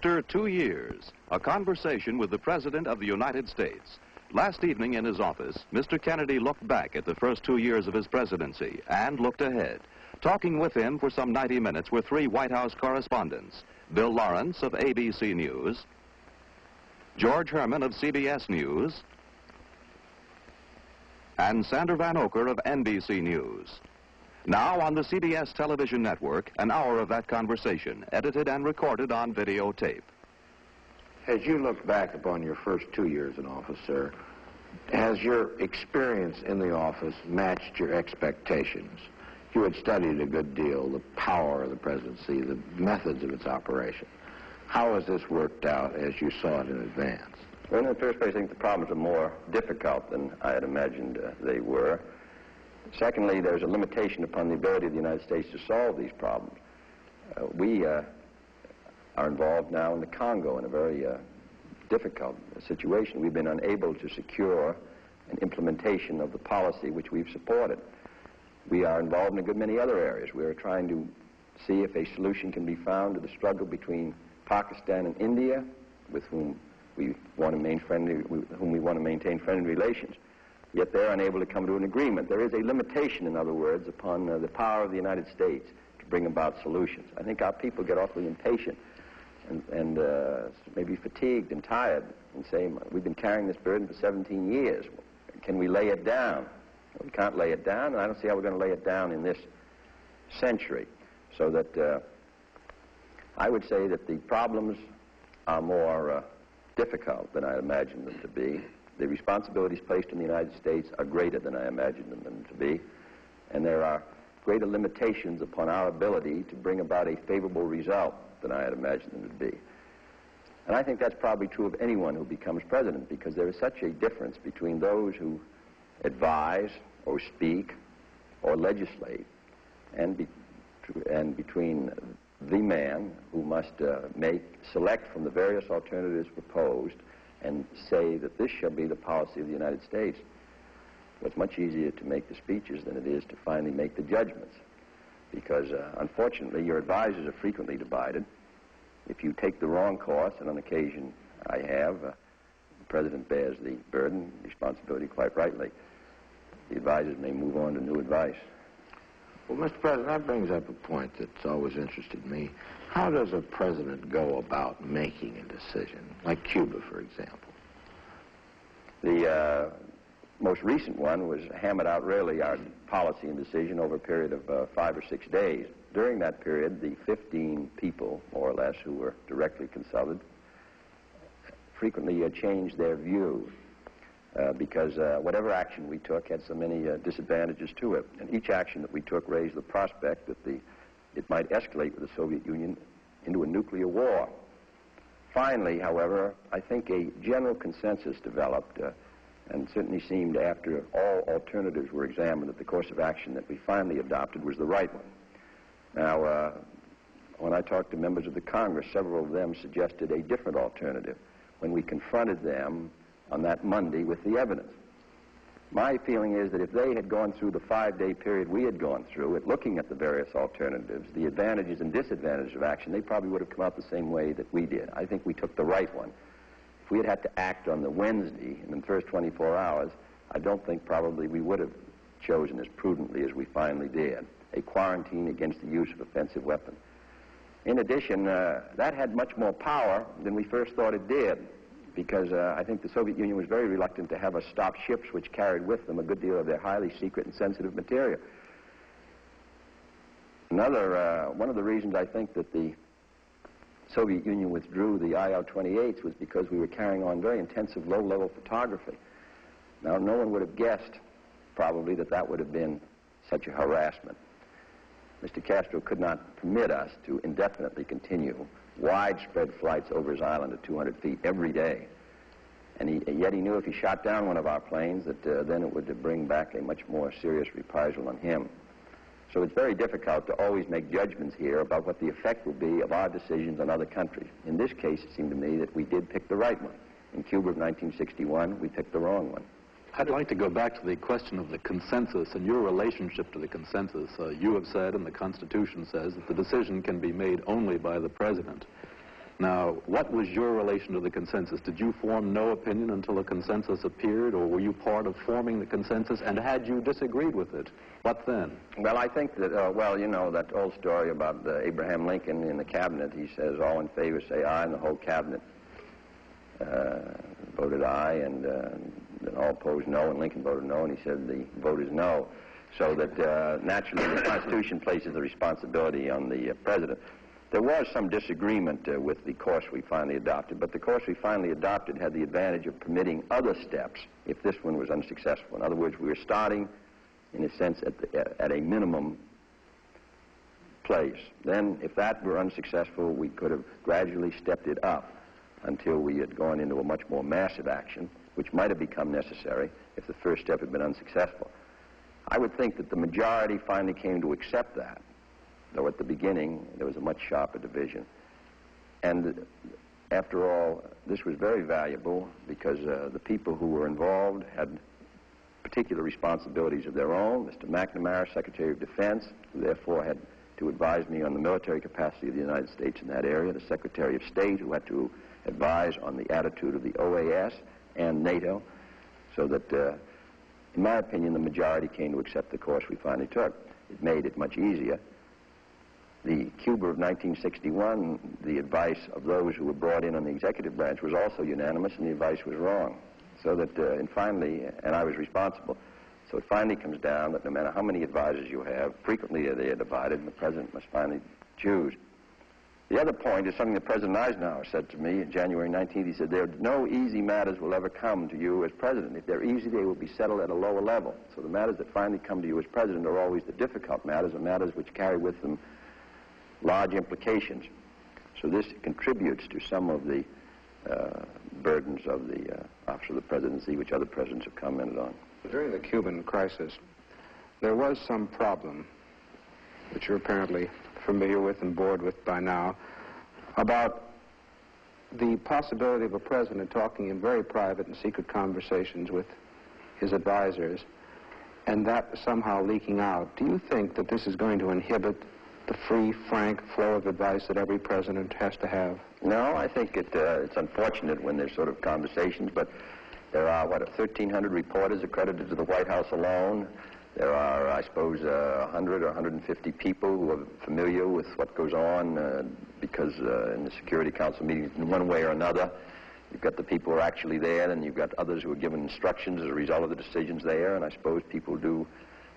After 2 years, a conversation with the President of the United States. Last evening in his office, Mr. Kennedy looked back at the first 2 years of his presidency and looked ahead. Talking with him for some 90 minutes were 3 White House correspondents: Bill Lawrence of ABC News, George Herman of CBS News, and Sandra Van Oker of NBC News. Now on the CBS television network, an hour of that conversation, edited and recorded on videotape. As you look back upon your first 2 years in office, sir, has your experience in the office matched your expectations? You had studied a good deal, the power of the presidency, the methods of its operation. How has this worked out as you saw it in advance? Well, in the first place, I think the problems are more difficult than I had imagined they were. Secondly, there's a limitation upon the ability of the United States to solve these problems. We are involved now in the Congo in a very difficult situation. We've been unable to secure an implementation of the policy which we've supported. We are involved in a good many other areas. We are trying to see if a solution can be found to the struggle between Pakistan and India, with whom we want to maintain friendly relations. Yet they're unable to come to an agreement. There is a limitation, in other words, upon the power of the United States to bring about solutions. I think our people get awfully impatient and maybe fatigued and tired and say, we've been carrying this burden for 17 years. Can we lay it down? Well, we can't lay it down, and I don't see how we're going to lay it down in this century. So that I would say that the problems are more difficult than I imagined them to be. The responsibilities placed in the United States are greater than I imagined them to be, and there are greater limitations upon our ability to bring about a favorable result than I had imagined them to be. And I think that's probably true of anyone who becomes president, because there is such a difference between those who advise or speak or legislate and between the man who must select from the various alternatives proposed and say that this shall be the policy of the United States. It's much easier to make the speeches than it is to finally make the judgments, because unfortunately your advisors are frequently divided. If you take the wrong course, and on occasion I have, the President bears the burden, responsibility quite rightly. The advisors may move on to new advice. Well, Mr. President, that brings up a point that's always interested me. How does a president go about making a decision, like Cuba, for example? The most recent one was hammered out, really, our policy and decision over a period of 5 or 6 days. During that period, the 15 people, more or less, who were directly consulted, frequently changed their view. Because whatever action we took had so many disadvantages to it. And each action that we took raised the prospect that it might escalate with the Soviet Union into a nuclear war. Finally, however, I think a general consensus developed, and certainly seemed after all alternatives were examined, that the course of action that we finally adopted was the right one. Now, when I talked to members of the Congress, several of them suggested a different alternative when we confronted them on that Monday with the evidence. My feeling is that if they had gone through the 5-day period we had gone through at looking at the various alternatives, the advantages and disadvantages of action, they probably would have come out the same way that we did. I think we took the right one. If we had had to act on the Wednesday in the first 24 hours, I don't think probably we would have chosen as prudently as we finally did, a quarantine against the use of offensive weapons. In addition, that had much more power than we first thought it did, because I think the Soviet Union was very reluctant to have us stop ships which carried with them a good deal of their highly secret and sensitive material. One of the reasons I think that the Soviet Union withdrew the IL-28s was because we were carrying on very intensive low-level photography. Now, no one would have guessed, probably, that that would have been such a harassment. Mr. Castro could not permit us to indefinitely continue widespread flights over his island at 200 feet every day. And yet he knew if he shot down one of our planes that then it would bring back a much more serious reprisal on him. So it's very difficult to always make judgments here about what the effect will be of our decisions on other countries. In this case, it seemed to me that we did pick the right one. In Cuba of 1961, we picked the wrong one. I'd like to go back to the question of the consensus and your relationship to the consensus. You have said, and the Constitution says, that the decision can be made only by the President. Now, what was your relation to the consensus? Did you form no opinion until a consensus appeared, or were you part of forming the consensus? And had you disagreed with it, what then? Well, I think that, well, you know, that old story about Abraham Lincoln in the cabinet. He says, all in favor say aye, and the whole cabinet voted aye, and all opposed no, and Lincoln voted no, and he said the vote is no. So that naturally the Constitution places the responsibility on the president. There was some disagreement with the course we finally adopted, but the course we finally adopted had the advantage of permitting other steps if this one was unsuccessful. In other words, we were starting, in a sense, at a minimum place. Then, if that were unsuccessful, we could have gradually stepped it up until we had gone into a much more massive action, which might have become necessary if the first step had been unsuccessful. I would think that the majority finally came to accept that, though at the beginning there was a much sharper division. And after all, this was very valuable because the people who were involved had particular responsibilities of their own. Mr. McNamara, Secretary of Defense, who therefore had to advise me on the military capacity of the United States in that area. The Secretary of State, who had to advise on the attitude of the OAS and NATO, so that, in my opinion, the majority came to accept the course we finally took. It made it much easier. The Cuba of 1961, the advice of those who were brought in on the executive branch was also unanimous, and the advice was wrong. So that, and finally, and I was responsible, so it finally comes down that no matter how many advisors you have, frequently they are divided, and the president must finally choose. The other point is something that President Eisenhower said to me on January 19th. He said, there are no easy matters will ever come to you as president. If they're easy, they will be settled at a lower level. So the matters that finally come to you as president are always the difficult matters, and matters which carry with them large implications. So this contributes to some of the burdens of the office of the presidency, which other presidents have commented on. During the Cuban crisis, there was some problem, which you're apparently familiar with and bored with by now, about the possibility of a president talking in very private and secret conversations with his advisors, and that somehow leaking out. Do you think that this is going to inhibit the free, frank flow of advice that every president has to have? No, I think it's unfortunate when there's sort of conversations, but there are, 1,300 reporters accredited to the White House alone. There are, I suppose, 100 or 150 people who are familiar with what goes on because in the Security Council meetings, in one way or another, you've got the people who are actually there, and you've got others who are given instructions as a result of the decisions there, and I suppose people do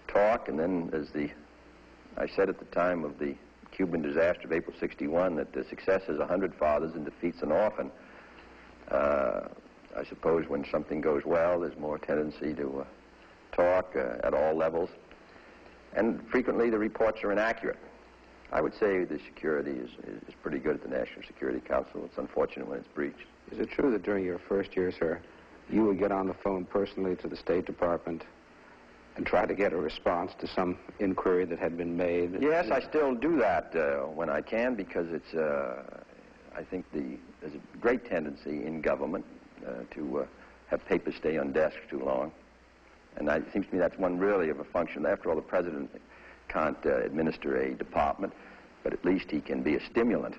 talk, and then as I said at the time of the Cuban disaster of April '61 that the success is 100 fathers and defeats an orphan. I suppose when something goes well, there's more tendency to talk at all levels. And frequently the reports are inaccurate. I would say the security is pretty good at the National Security Council. It's unfortunate when it's breached. Is it true that during your first year, sir, you would get on the phone personally to the State Department and try to get a response to some inquiry that had been made? Yes, I still do that when I can, because it's, I think there's a great tendency in government to have papers stay on desks too long. And it seems to me that's one really of a function. After all, the president can't administer a department, but at least he can be a stimulant.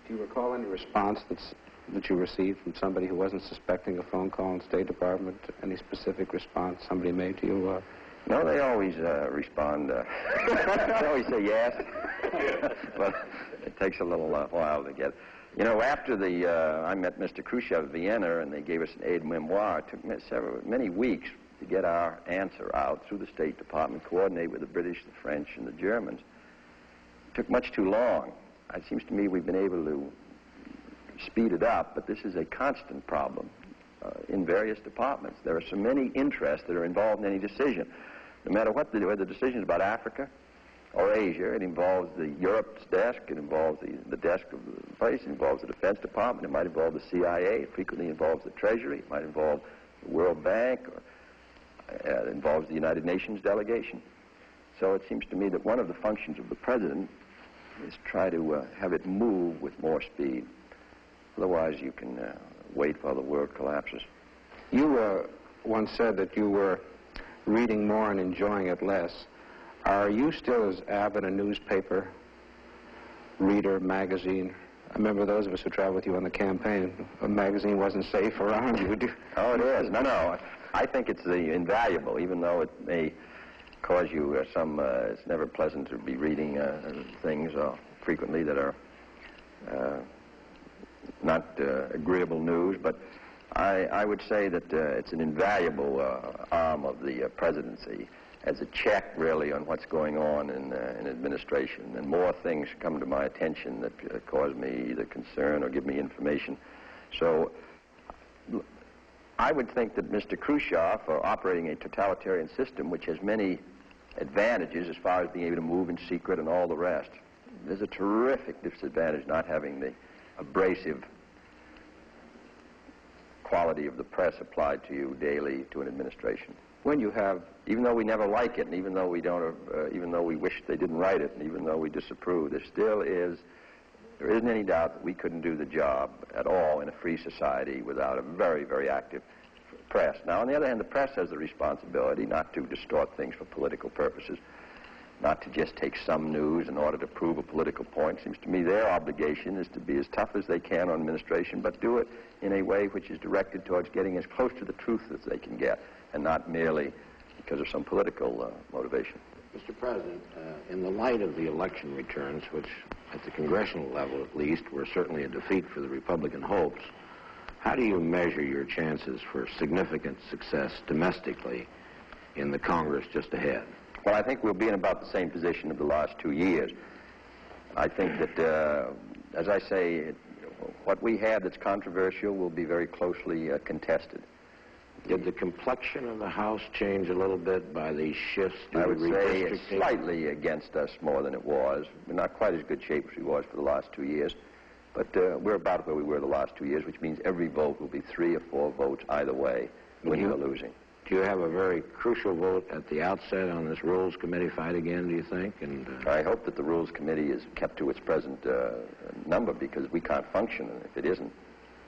Do you recall any response that you received from somebody who wasn't suspecting a phone call in the State Department? Any specific response somebody made to you? No, they always respond. They always say yes, but it takes a little while to get. You know, after I met Mr. Khrushchev at Vienna, and they gave us an aide-memoire. It took many weeks to get our answer out through the State Department, coordinate with the British, the French, and the Germans. It took much too long. It seems to me we've been able to speed it up, but this is a constant problem in various departments. There are so many interests that are involved in any decision. No matter what whether the decision is about Africa or Asia, it involves the Europe's desk, it involves the desk of the place, it involves the Defense Department, it might involve the CIA, it frequently involves the Treasury, it might involve the World Bank, or it involves the United Nations delegation. So it seems to me that one of the functions of the president is try to have it move with more speed. Otherwise, you can wait while the world collapses. You once said that you were reading more and enjoying it less. Are you still as avid a newspaper reader, magazine remember those of us who traveled with you on the campaign, a magazine wasn't safe around you. Oh, it is. No. I think it's invaluable, even though it may cause you it's never pleasant to be reading things frequently that are not agreeable news, but I would say that it's an invaluable arm of the presidency as a check, really, on what's going on in administration. And more things come to my attention that cause me either concern or give me information. So I would think that Mr. Khrushchev, for operating a totalitarian system which has many advantages as far as being able to move in secret and all the rest, there's a terrific disadvantage not having the abrasive quality of the press applied to you daily to an administration. When you have, even though we never like it, and even though we don't, even though we wish they didn't write it, and even though we disapprove, there isn't any doubt that we couldn't do the job at all in a free society without a very, very active press. Now, on the other hand, the press has the responsibility not to distort things for political purposes, not to just take some news in order to prove a political point. It seems to me their obligation is to be as tough as they can on administration, but do it in a way which is directed towards getting as close to the truth as they can get, and not merely because of some political motivation. Mr. President, in the light of the election returns, which at the congressional level at least were certainly a defeat for the Republican hopes, how do you measure your chances for significant success domestically in the Congress just ahead? Well, I think we'll be in about the same position of the last 2 years. I think that, as I say, what we have that's controversial will be very closely contested. Did the complexion of the House change a little bit by these shifts due I to would say it's redistricting? slightly against us more than it was. We're not quite as good shape as we was for the last 2 years, but we're about where we were the last 2 years, which means every vote will be 3 or 4 votes either way, winning or losing. Do you have a very crucial vote at the outset on this Rules Committee fight again, do you think? And I hope that the Rules Committee is kept to its present number, because we can't function if it isn't.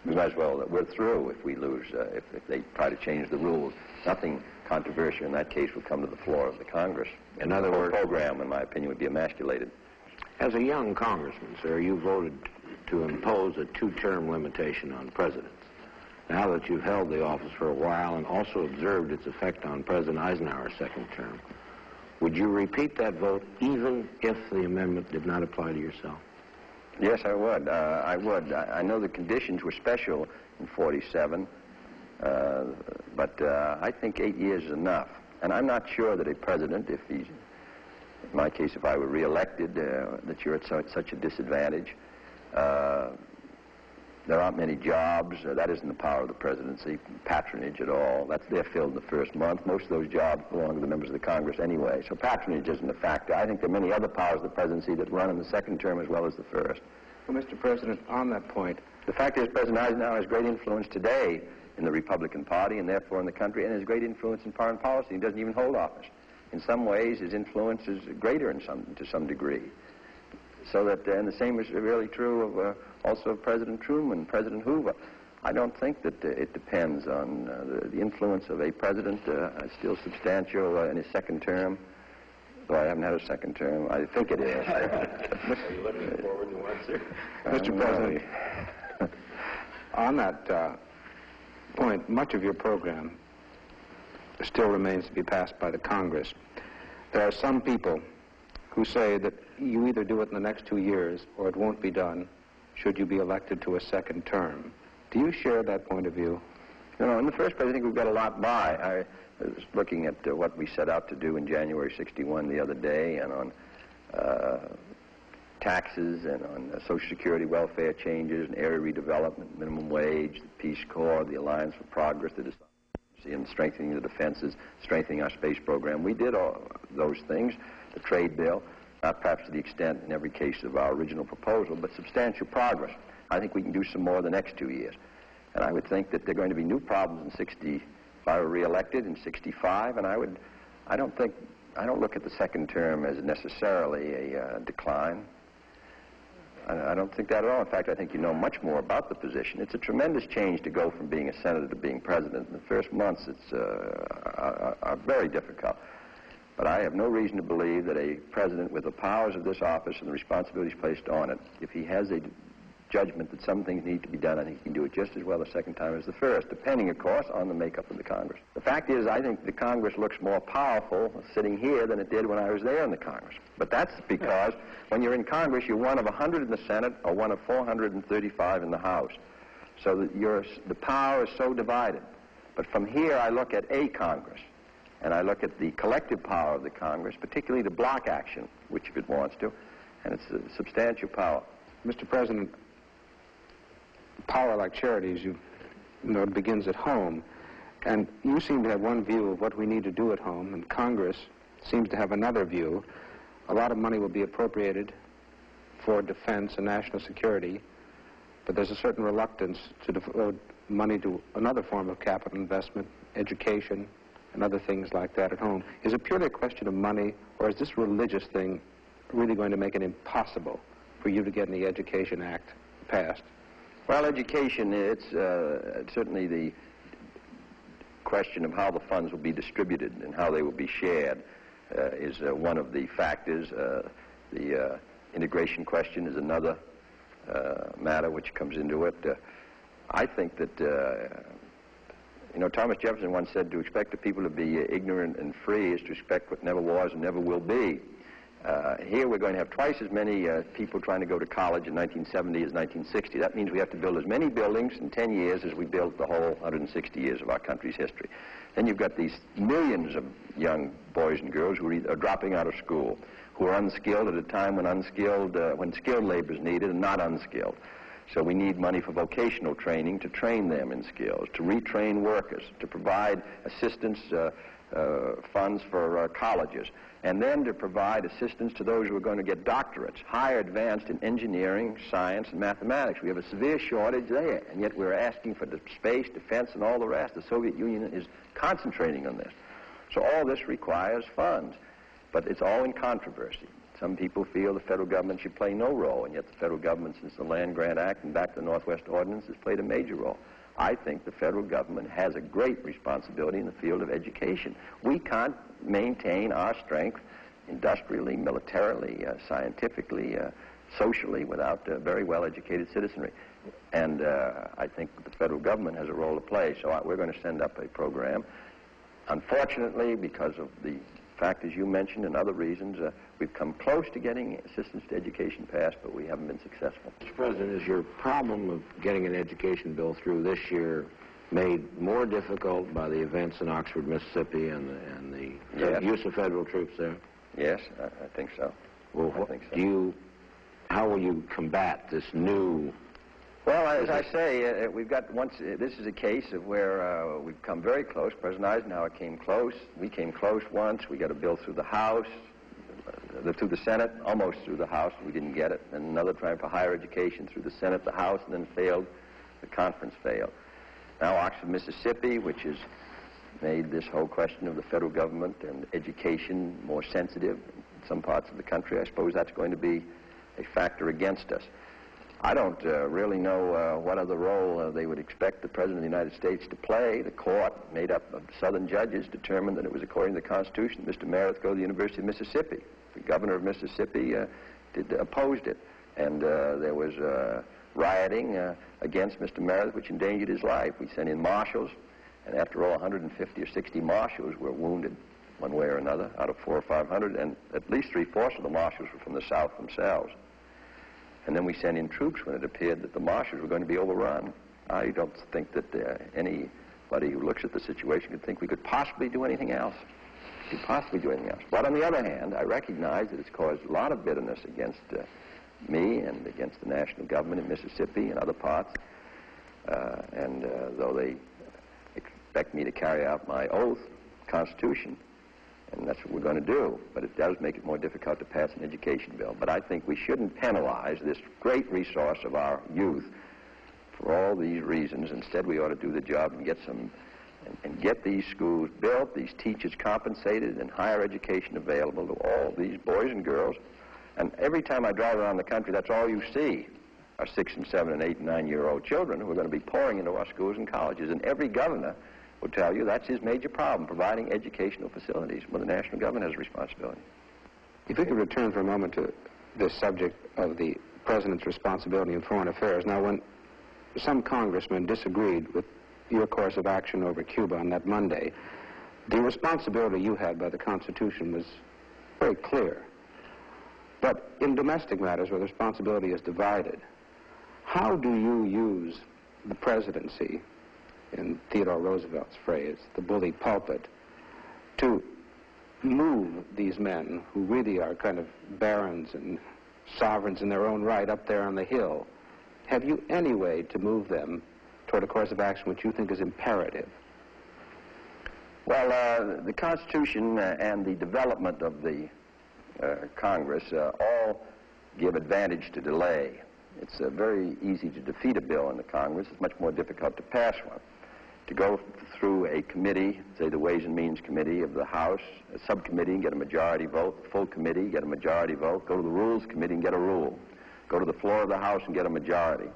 We might as well, we're through if we lose, if they try to change the rules. Nothing controversial in that case will come to the floor of the Congress. In other words, the program, in my opinion, would be emasculated. as a young congressman, sir, you voted to impose a 2-term limitation on presidents. Now that you've held the office for a while and also observed its effect on President Eisenhower's second term, would you repeat that vote even if the amendment did not apply to yourself? Yes, I would. I know the conditions were special in 47, but I think 8 years is enough. And I'm not sure that a president, if he's, in my case, if I were reelected, that you're at such a disadvantage. There aren't many jobs. That isn't the power of the presidency, patronage at all. They're filled in the first month. Most of those jobs belong to the members of the Congress anyway, so patronage isn't a factor. I think there are many other powers of the presidency that run in the second term as well as the first. Well, Mr. President, on that point, the fact is President Eisenhower has great influence today in the Republican Party and therefore in the country, and has great influence in foreign policy. He doesn't even hold office. In some ways, his influence is greater to some degree. So that, and the same is really true of also of President Truman, President Hoover. I don't think that it depends on the influence of a president. Still substantial in his second term, though I haven't had a second term. I think it is. Are you looking forward to one, sir? Mr. President, on that point, much of your program still remains to be passed by the Congress. There are some people who say that you either do it in the next 2 years or it won't be done should you be elected to a second term. Do you share that point of view? No, in the first place, I think we've got a lot by. I was looking at what we set out to do in January '61 the other day, and on taxes and on Social Security welfare changes and area redevelopment, minimum wage, the Peace Corps, the Alliance for Progress, the and strengthening the defenses, strengthening our space program. We did all those things. The trade bill, not perhaps to the extent in every case of our original proposal, but substantial progress. I think we can do some more in the next 2 years. And I would think that there are going to be new problems in 60, if I were reelected in 65, and I don't look at the second term as necessarily a decline. I don't think that at all. In fact, I think you know much more about the position. It's a tremendous change to go from being a senator to being president. In the first months, are very difficult. But I have no reason to believe that a president with the powers of this office and the responsibilities placed on it, if he has a judgment that some things need to be done, I think he can do it just as well the second time as the first, depending, of course, on the makeup of the Congress. The fact is, I think the Congress looks more powerful sitting here than it did when I was there in the Congress. But that's because when you're in Congress, you're one of 100 in the Senate or one of 435 in the House. So that the power is so divided. But from here, I look at a Congress, and I look at the collective power of the Congress, particularly the block action, which if it wants to, and it's a substantial power. Mr. President, power like charities, you know, it begins at home. And you seem to have one view of what we need to do at home, and Congress seems to have another view. A lot of money will be appropriated for defense and national security, but there's a certain reluctance to devote money to another form of capital investment, education, and other things like that at home. Is it purely a question of money, or is this religious thing really going to make it impossible for you to get the Education Act passed? Well, education, it's certainly the question of how the funds will be distributed and how they will be shared is one of the factors. The integration question is another matter which comes into it. I think that, you know, Thomas Jefferson once said to expect the people to be ignorant and free is to expect what never was and never will be. Here we're going to have twice as many people trying to go to college in 1970 as 1960. That means we have to build as many buildings in 10 years as we built the whole 160 years of our country's history. Then you've got these millions of young boys and girls who are dropping out of school, who are unskilled at a time when skilled labor is needed and not unskilled. So we need money for vocational training to train them in skills, to retrain workers, to provide assistance funds for colleges, and then to provide assistance to those who are going to get doctorates, higher advanced in engineering, science, and mathematics. We have a severe shortage there, and yet we're asking for the space, defense, and all the rest. The Soviet Union is concentrating on this. So all this requires funds, but it's all in controversy. Some people feel the federal government should play no role, and yet the federal government, since the Land Grant Act and back to the Northwest Ordinance, has played a major role. I think the federal government has a great responsibility in the field of education. We can't maintain our strength industrially, militarily, scientifically, socially without very well-educated citizenry. And I think the federal government has a role to play. So we're going to send up a program. Unfortunately, because of the fact, as you mentioned, and other reasons, we've come close to getting assistance to education passed, but we haven't been successful. Mr. President, is your problem of getting an education bill through this year made more difficult by the events in Oxford, Mississippi, and the use of federal troops there? Yes, I think so. Well, I think so. How will you combat this new? Well, as I say, we've got this is a case of where we've come very close. President Eisenhower came close. We came close once. We got a bill through the House, through the Senate, almost through the House. We didn't get it. And another trying for higher education through the Senate, the House, and then failed. The conference failed. Now Oxford, Mississippi, which has made this whole question of the federal government and education more sensitive in some parts of the country. I suppose that's going to be a factor against us. I don't really know what other role they would expect the President of the United States to play. The court, made up of Southern judges, determined that it was according to the Constitution Mr. Meredith go to the University of Mississippi. The governor of Mississippi opposed it, and there was rioting against Mr. Meredith, which endangered his life. We sent in marshals, and after all, 150 or 60 marshals were wounded one way or another out of 400 or 500, and at least 3/4 of the marshals were from the South themselves. And then we sent in troops when it appeared that the marshals were going to be overrun. I don't think that anybody who looks at the situation could think we could possibly do anything else. But on the other hand, I recognize that it's caused a lot of bitterness against me and against the national government in Mississippi and other parts. And though they expect me to carry out my oath, Constitution, and that's what we're going to do. But it does make it more difficult to pass an education bill. But I think we shouldn't penalize this great resource of our youth for all these reasons. Instead, we ought to do the job and get these schools built, these teachers compensated, and higher education available to all these boys and girls. And every time I drive around the country, that's all you see are 6 and 7 and 8 and 9-year-old children who are going to be pouring into our schools and colleges. And every governor will tell you that's his major problem, providing educational facilities. Well, the national government has a responsibility. If we could return for a moment to the subject of the President's responsibility in foreign affairs. Now, when some congressmen disagreed with your course of action over Cuba on that Monday, the responsibility you had by the Constitution was very clear. But in domestic matters where the responsibility is divided, how do you use the presidency, in Theodore Roosevelt's phrase, the bully pulpit, to move these men who really are kind of barons and sovereigns in their own right up there on the Hill? Have you any way to move them toward a course of action which you think is imperative? Well, the Constitution and the development of the Congress all give advantage to delay. It's very easy to defeat a bill in the Congress. It's much more difficult to pass one. To go through a committee, say the Ways and Means Committee of the House, a subcommittee and get a majority vote, the full committee, get a majority vote, go to the Rules Committee and get a rule, go to the floor of the House and get a majority,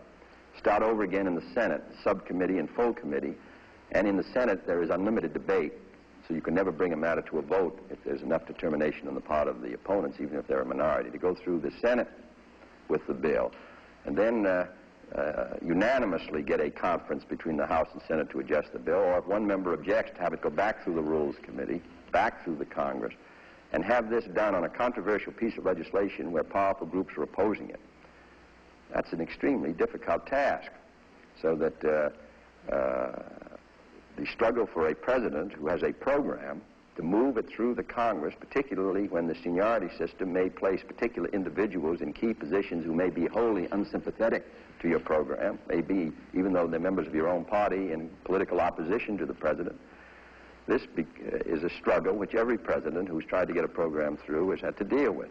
start over again in the Senate, subcommittee and full committee, and in the Senate there is unlimited debate, so you can never bring a matter to a vote if there's enough determination on the part of the opponents, even if they're a minority, to go through the Senate with the bill, and then unanimously get a conference between the House and Senate to adjust the bill, or if one member objects, to have it go back through the Rules Committee, back through the Congress, and have this done on a controversial piece of legislation where powerful groups are opposing it. That's an extremely difficult task, so that the struggle for a president who has a program to move it through the Congress, particularly when the seniority system may place particular individuals in key positions who may be wholly unsympathetic to your program, maybe even though they're members of your own party in political opposition to the president. This is a struggle which every president who's tried to get a program through has had to deal with.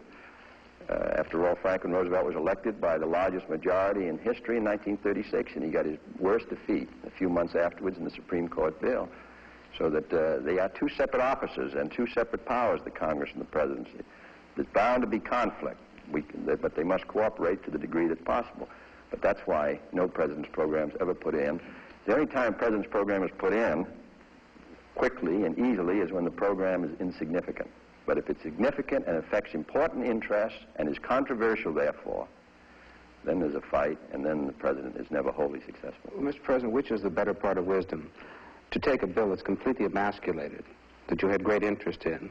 After all, Franklin Roosevelt was elected by the largest majority in history in 1936, and he got his worst defeat a few months afterwards in the Supreme Court bill. So that they are two separate offices and two separate powers, the Congress and the presidency. There's bound to be conflict, but they must cooperate to the degree that's possible. But that's why no president's program is ever put in. The only time a president's program is put in quickly and easily is when the program is insignificant. But if it's significant and affects important interests and is controversial, therefore, then there's a fight, and then the president is never wholly successful. Well, Mr. President, which is the better part of wisdom? To take a bill that's completely emasculated, that you had great interest in,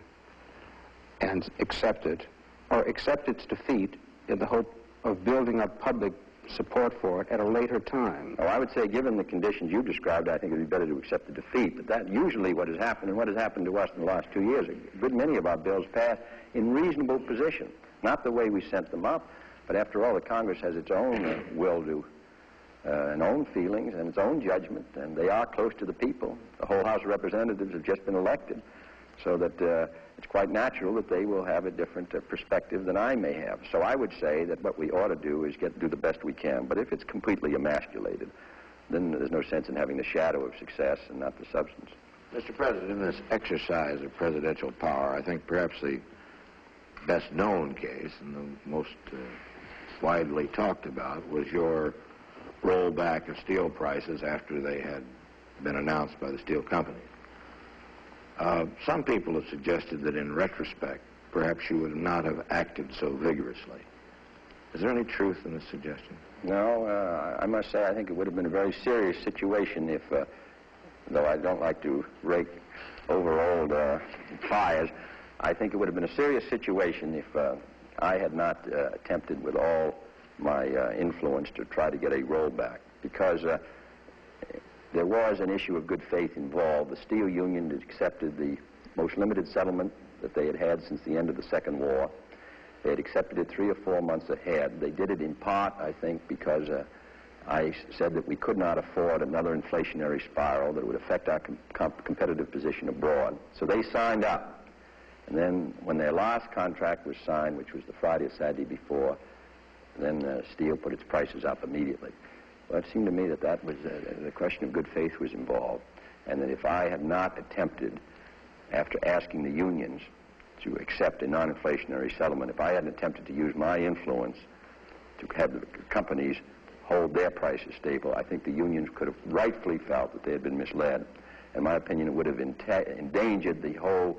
and accept it, or accept its defeat in the hope of building up public support for it at a later time? Oh, I would say, given the conditions you described, I think it would be better to accept the defeat. But that's usually what has happened, and what has happened to us in the last 2 years. A good many of our bills passed in reasonable position, not the way we sent them up, but after all, the Congress has its own will to and own feelings and its own judgment, and they are close to the people. The whole House of Representatives have just been elected, so that it's quite natural that they will have a different perspective than I may have. So I would say that what we ought to do is do the best we can, but if it's completely emasculated, then there's no sense in having the shadow of success and not the substance. Mr. President, in this exercise of presidential power, I think perhaps the best known case and the most widely talked about was your rollback of steel prices after they had been announced by the steel companies. Some people have suggested that in retrospect, perhaps you would not have acted so vigorously. Is there any truth in this suggestion? No, I must say I think it would have been a very serious situation if, though I don't like to rake over old fires, I think it would have been a serious situation if I had not attempted with all my influence to try to get a rollback, because there was an issue of good faith involved. The steel union had accepted the most limited settlement that they had had since the end of the Second War. They had accepted it 3 or 4 months ahead. They did it in part, I think, because I said that we could not afford another inflationary spiral that would affect our competitive position abroad. So they signed up. And then when their last contract was signed, which was the Friday or Saturday before, then steel put its prices up immediately. Well, it seemed to me that that was the question of good faith was involved, and that if I had not attempted, after asking the unions to accept a non-inflationary settlement, if I hadn't attempted to use my influence to have the companies hold their prices stable, I think the unions could have rightfully felt that they had been misled. In my opinion, it would have endangered the whole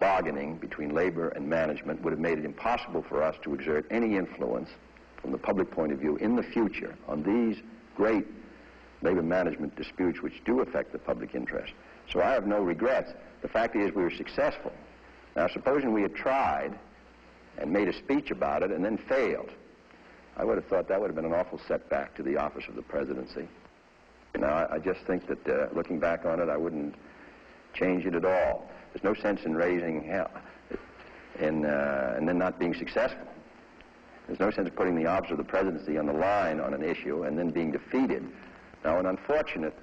bargaining between labor and management, would have made it impossible for us to exert any influence from the public point of view in the future on these great labor management disputes which do affect the public interest. So I have no regrets. The fact is we were successful. Now, supposing we had tried and made a speech about it and then failed, I would have thought that would have been an awful setback to the office of the presidency. Now, I just think that looking back on it, I wouldn't change it at all. There's no sense in raising hell and then not being successful. There's no sense in putting the office of the presidency on the line on an issue and then being defeated. Now, an unfortunate